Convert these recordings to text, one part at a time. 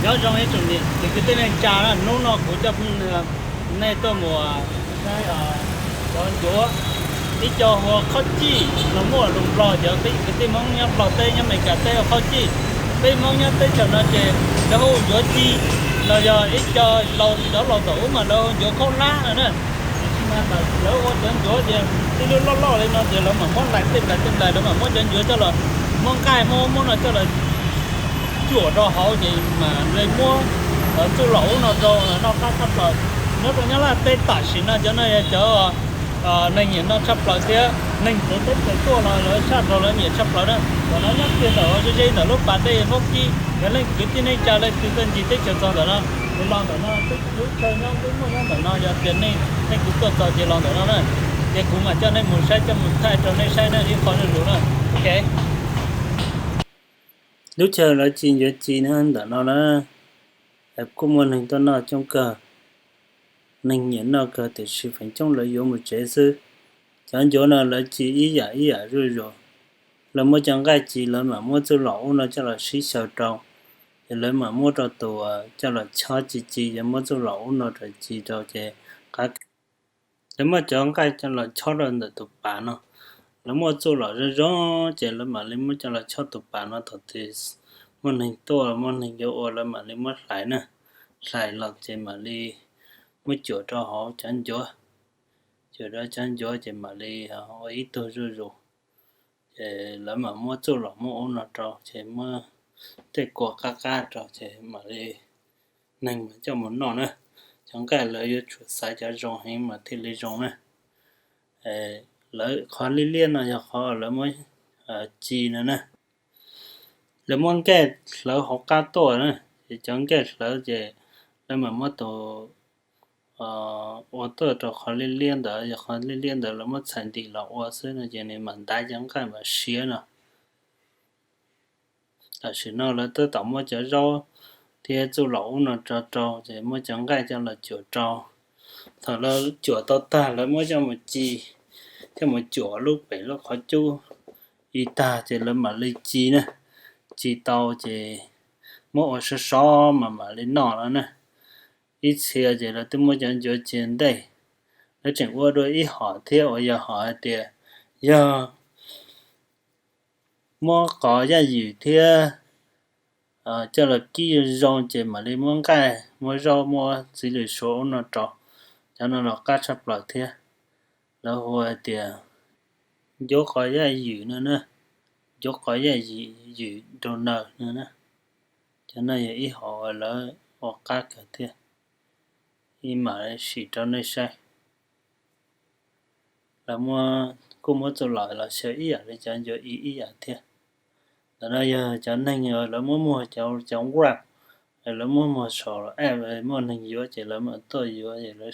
nhớ trong ấy chuẩn bị thì cái tên này trà là nó cũng chấp này tôi mùa này con chúa đi cho họ khó chi nó mua lùng lò giờ cái tên mong nhá lò tê nhá mình cả tê khó chi tên mong nhá tê cho nó chè nó hô chúa chi là giờ ít cho lò đó lò tổ mà đâu chúa không lá nữa nè mà lỡ có chân chúa thì đi lo lên nó thì nó mà món lại tên lại đó mà món chân chúa cho là món cay món là cho là chùa đó họ gì mà lấy mua ở chỗ lẩu nó cho nó cắt thấp rồi nó có nhớ là tết tả xin nó cho nó cho nên nhìn nó sắp lại kia nên tới tết cái tua nó sát rồi nó nhiệt sắp lại đó và nó nhắc kia ở cho dây là lúc bạn đây không chi cái lên cứ tin này trả lại từ tên gì tết cho rồi đó để lo rồi nó tết lúc chơi nó cũng muốn nó nó giờ tiền này nên cũng có cho chỉ lo rồi nó này để cũng mà cho nên một sai cho một thay cho nên sai nó đi khỏi được rồi ok lúc chờ là chỉ nữa đó nó em cũng muốn hình nó trong cờ nên nhận nó cờ thì sự phải trong lợi dụng một chế sư chẳng chỗ nào là chỉ ý giả rồi là mỗi chẳng cái chỉ là mà mỗi chỗ lỗ nó cho là sĩ sợ trâu thì lấy mà mỗi trâu tù cho là cho chỉ và mỗi chỗ lỗ nó rồi chỉ cho chế các nếu mà chẳng cái cho là cho lên được tụ bản nó là mỗi chỗ lỗ rồi rõ chế là mà lấy mỗi cho là cho tụ bản nó thật thì môn hình to là môn hình dấu là mà lấy mất lại nè lại lọt chế mà đi mới chữa cho họ chẳng chữa đó chẳng chữa chế mà đi họ ít tôi rồi chế lỡ mà mua chỗ lọ mua ôn nó cho chế mà để của cá cho chế mà đi nên mà cho muốn nó nữa chẳng cái lợi dụng chuột sai cho rong hay mà thì lấy rong nè lỡ khó liên là khó lỡ mới chi nữa nè lỡ muốn cái lỡ học cá to nữa thì chẳng cái lỡ chế lỡ mà mất tổ我到这好里练的，也好里练的那么产地了，我是那些呢蛮大讲干嘛学呢？但是呢，了到到么就绕，天做老呢招，这么讲干讲了就招，他了脚到大了么叫么鸡，叫么脚路北了好就一大这了嘛里鸡呢，鸡到这么是少嘛里闹了呢。ít xe thì là tôi muốn chọn chỗ trên đây nó chẳng qua đôi ít họ theo ở giờ họ thì giờ mua có ra gì thì cho là kỹ rong trên mà đi muốn cái mua rau mua chỉ để số nó cho nó là cắt sắp lại thì là hồi thì chỗ có ra gì nữa chỗ có ra gì đồ nợ nữa cho nên ít họ là họ cắt cái thì mà chỉ cho nên sai là mua cũng muốn做 lại là sẽ ý để cho anh ý thế là bây giờ cho nên rồi là mua cho chống grab là mua sổ là em mua nên vô chỉ là mà tôi vô thì là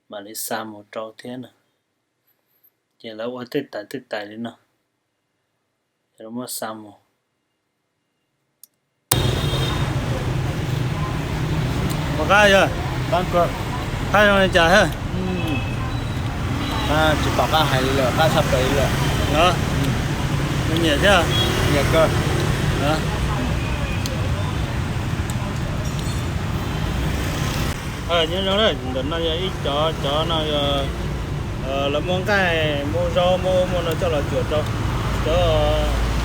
mà đi xa một trâu thế nè chỉ là qua tết tại đi nè chỉ là mua xa một ok chưa bán cờ hai con chả ha chỉ bảo cá hay là cá sắp tới là đó nó nhẹ chưa nhẹ cơ đó nhớ rõ đấy định nó ít cho nó là món cái mua rau mua nó cho là chuột cho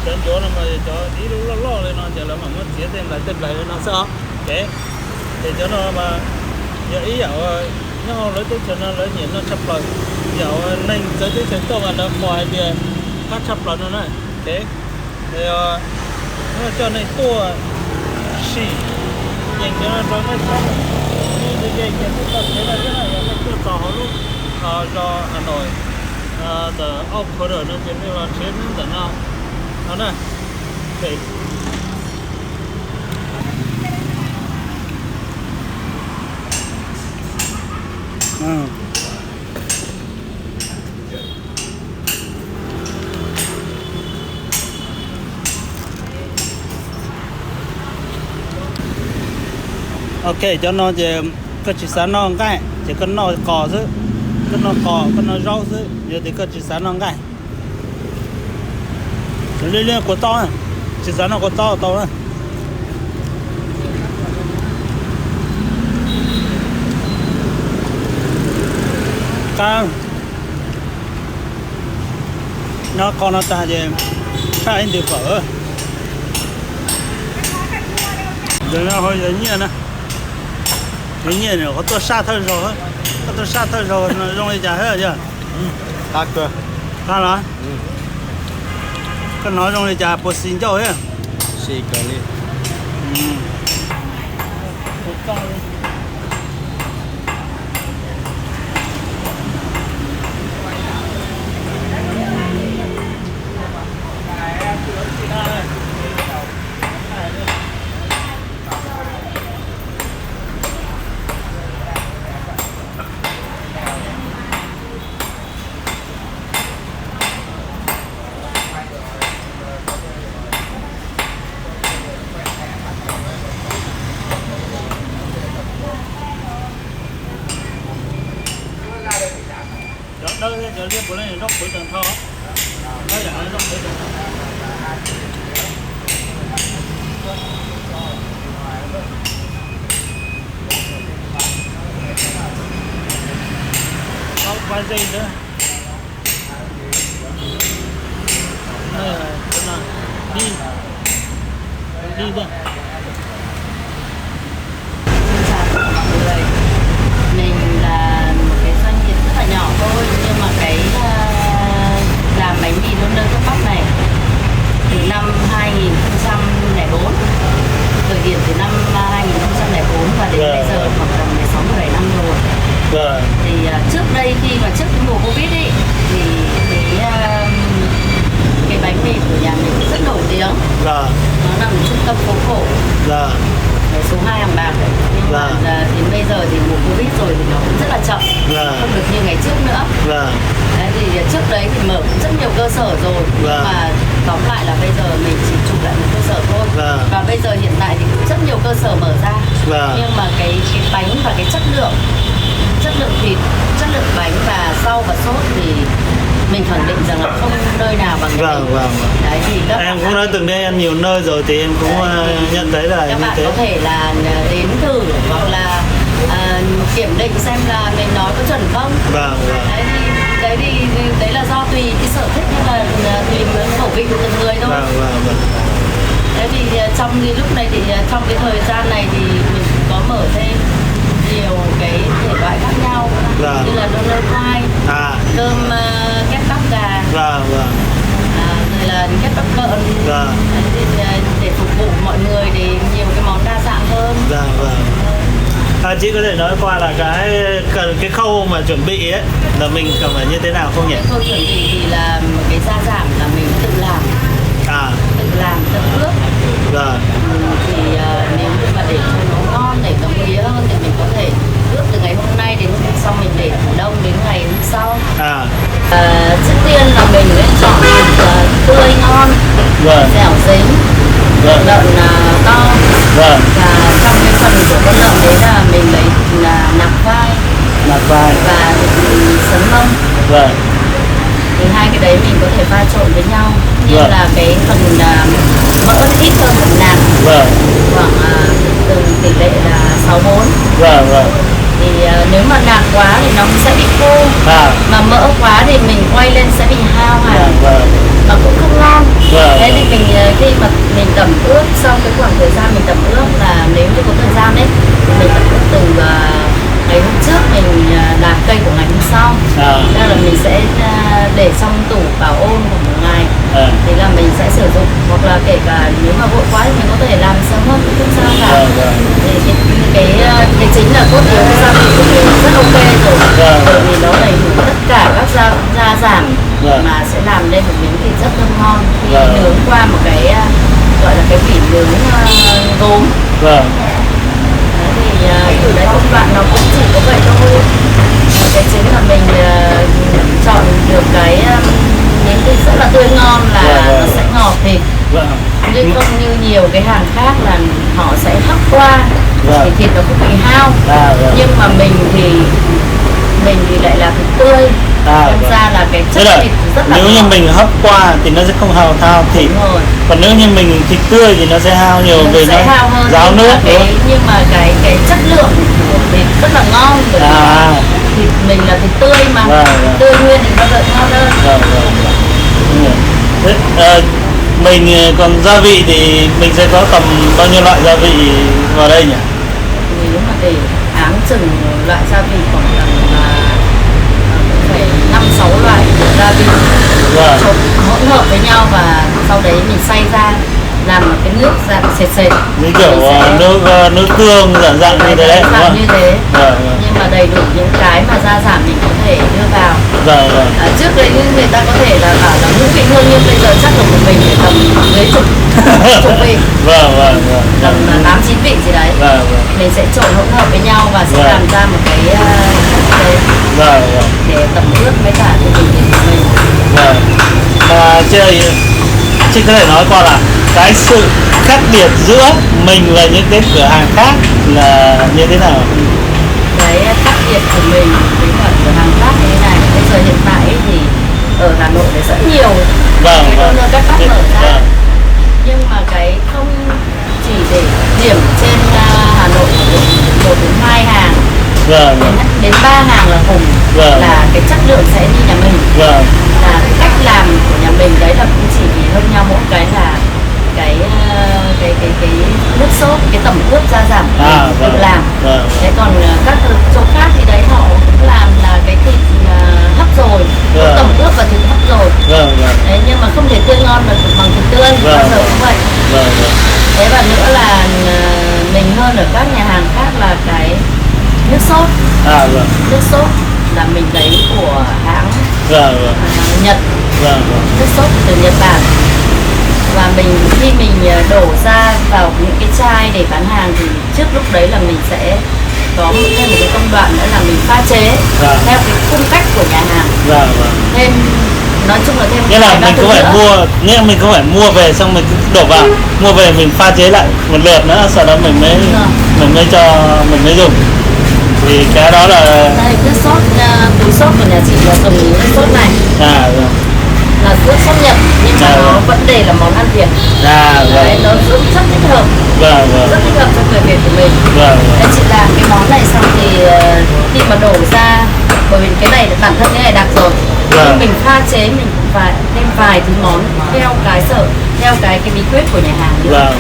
đến chỗ nó mà cho đi lo lên nó giờ là mà mất tiền thêm lại nó sao để cho nó mà giờ ý dạo nhau lấy tới cho nó lấy nhiều nó sắp lại dạo nên tới tới to mà nó khỏi thì cắt sắp lại nó này thế thì nó cho nên tua xì dành cho nó cho nó sắp như vậy cái nó thế là cái này nó cứ tỏ lúc do Hà Nội từ ốc khởi đầu nó chuyển vào trên tận nào nó này thì ok cho nó chỉ có chỉ sáng nó cái chỉ có nó cỏ chứ có nó rau chứ giờ thì có chỉ sáng nó cái chỉ liên của to chỉ sáng nó có to này Tao nó con nó ta về hai anh được phở rồi nó hơi giống như nè giống như này có tôi xa thôi rồi có tôi xa thôi rồi nó rong đi chả hết rồi chưa Ta cơ. ta là cái nói rong đi chả bột xin cho ấy Xì cơ đi. đó giờ liên bữa nay róc bữa tầng thao đó giờ nó róc bữa tầng thao vài giây nữa đây là chỗ nào đi thôi mình là một cái doanh nghiệp rất là nhỏ thôi nhưng mà cái làm bánh mì đôn đơ thuốc bắc này từ năm 2004 khởi điểm từ năm 2004 và đến bây giờ khoảng tầm 16-17 năm rồi. Thì trước đây khi mà trước mùa Covid ấy thì cái bánh mì của nhà mình rất nổi tiếng. Nó nằm trung tâm phố cổ. Số 2 Hàng Bạc đấy. Nhưng mà đến bây giờ thì mùa Covid rồi thì nó cũng rất là chậm, không được như ngày trước nữa. Đấy, thì trước đấy thì mở cũng rất nhiều cơ sở rồi, nhưng mà tóm lại là bây giờ mình chỉ chụp lại một cơ sở thôi. Và bây giờ hiện tại thì cũng rất nhiều cơ sở mở ra. Nhưng mà cái bánh và cái chất lượng thịt, chất lượng bánh và rau và sốt thì mình khẳng định rằng là không nơi nào bằng cái mình. Đấy, thì em cũng đã từng đi ăn nhiều nơi rồi thì em cũng nhận thấy là các như bạn thế. có thể là đến thử hoặc là kiểm định xem là mình nói có chuẩn không. Đấy là do tùy cái sở thích hay là tùy khẩu vị của từng người thôi. Đấy thì trong lúc này thì trong cái thời gian này thì mình có mở thêm nhiều cái thể loại khác nhau như là đôn đơ khoai, cơm kép bắp gà, rồi là kép bắp lợn. Để phục vụ mọi người thì nhiều cái món đa dạng hơn. Chị có thể nói qua là cái khâu mà chuẩn bị ấy là mình cần phải như thế nào không nhỉ? Cái khâu chuẩn bị thì là một cái gia giảm là mình tự làm. Tự làm, tự ướp. Thì nếu như mà để cho nó ngon, để nó mía hơn thì mình có thể ướp từ ngày hôm nay đến xong mình để tủ đông đến ngày hôm sau. Trước tiên là mình nên chọn thịt tươi ngon, dẻo dính, lợn to. Và trong cái phần của con lợn đấy là mình lấy nạc vai và sấn lông. Thì hai cái đấy mình có thể pha trộn với nhau. Như là cái phần mỡ ít hơn phần nạc, khoảng từ tỷ lệ là 6-4. Thì nếu mà nạc quá thì nó cũng sẽ bị khô, mà mỡ quá thì mình quay lên sẽ bị hao hẳn mà cũng không ngon. Thế thì mình khi mà mình tẩm ướp, sau cái khoảng thời gian mình tẩm ướp là nếu như có thời gian ấy thì mình tẩm ướp từ ngày hôm trước mình làm cây của ngày hôm sau. Nên là mình sẽ để trong tủ bảo ôn của một ngày. Thì là mình sẽ sử dụng, hoặc là kể cả nếu mà vội quá thì mình có thể làm sớm hơn cũng không sao cả. Thì cái chính là cốt yếu của gia vị của mình rất ok rồi. Bởi vì nó đầy đủ tất cả các gia giảm mà sẽ làm lên một miếng thịt rất thơm ngon khi nướng qua một cái gọi là cái vỉ nướng gốm. Thì từ đấy công đoạn nó cũng chỉ có vậy thôi. Cái chính là mình chọn được cái miếng thịt rất là tươi ngon là nó sẽ ngọt thịt. Nhưng không như nhiều cái hàng khác là họ sẽ hấp qua thì thịt nó cũng bị hao. Nhưng mà mình thì lại là thịt tươi. Thật ra là cái chất thịt rất là nếu ngọt. như mình hấp qua thì nó sẽ không hao thịt. Còn nếu như mình thịt tươi thì nó sẽ hao nhiều vì nó ráo nước. Nhưng mà cái chất lượng của thịt rất là ngon, bởi vì thịt mình mình là thịt tươi mà. Vâng. Tươi nguyên thì bao giờ ngon hơn. Thế, mình còn gia vị thì mình sẽ có tầm bao nhiêu loại gia vị vào đây nhỉ? Nếu mà để áng chừng loại gia vị khoảng tầm phải 5-6 loại gia vị trộn hỗn hợp với nhau, và sau đấy mình xay ra làm một cái nước dạng sệt sệt, như kiểu nước tương dạng như thế đúng không? Như thế. Nhưng mà đầy đủ những cái mà gia giảm mình có thể đưa vào. Trước đấy người ta có thể là bảo là ngũ vị hương, nhưng bây giờ chắc là của mình phải tầm dưới chục vị, tầm 8-9 vị gì đấy. Mình sẽ trộn hỗn hợp với nhau và sẽ làm ra một cái để tẩm ướp với cả cái thịt của mình. Mà chị có thể nói qua là cái sự khác biệt giữa mình và những cái cửa hàng khác là như thế nào? Cái khác biệt của mình với cả cửa hàng khác như thế này, bây giờ hiện tại thì ở Hà Nội thì rất nhiều các bác mở ra, nhưng mà cái không chỉ để điểm trên Hà Nội 1-2 hàng, đến 3 hàng là cùng, là cái chất lượng sẽ như nhà mình, là cái cách làm của nhà mình đấy là cũng chỉ hơn nhau mỗi cái là cái nước sốt, cái tẩm ướp gia giảm tự làm. Thế còn các chỗ khác thì đấy họ cũng làm là cái thịt hấp rồi, tẩm ướp và thịt hấp rồi. Đấy, nhưng mà không thể tươi ngon được bằng thịt tươi, bao giờ cũng vậy. Thế và nữa là mình hơn ở các nhà hàng khác là cái nước sốt. Nước sốt là mình lấy của hãng Nhật, nước sốt từ Nhật Bản. Và khi mình đổ ra vào những cái chai để bán hàng thì trước lúc đấy là mình sẽ có thêm một cái công đoạn nữa là mình pha chế theo cái cung cách của nhà hàng. Thêm, nói chung là thêm nghĩa là mình cũng phải mua, nghĩa là mình không phải mua về xong mình cứ đổ vào, mua về mình pha chế lại một lượt nữa, sau đó mình mới dùng. Thì cái đó là đây, nước sốt, túi sốt của nhà chị là dùng nước sốt này. Là nước sốt Nhật, nhưng mà nó vẫn để là món ăn Việt. Đấy, nó rất thích hợp, rất thích hợp cho người Việt của mình. Đấy, chị làm cái món này xong thì khi mà đổ ra, bởi vì cái này bản thân cái này đặc rồi, nhưng mình pha chế mình cũng phải thêm vài thứ món theo cái bí quyết của nhà hàng nữa.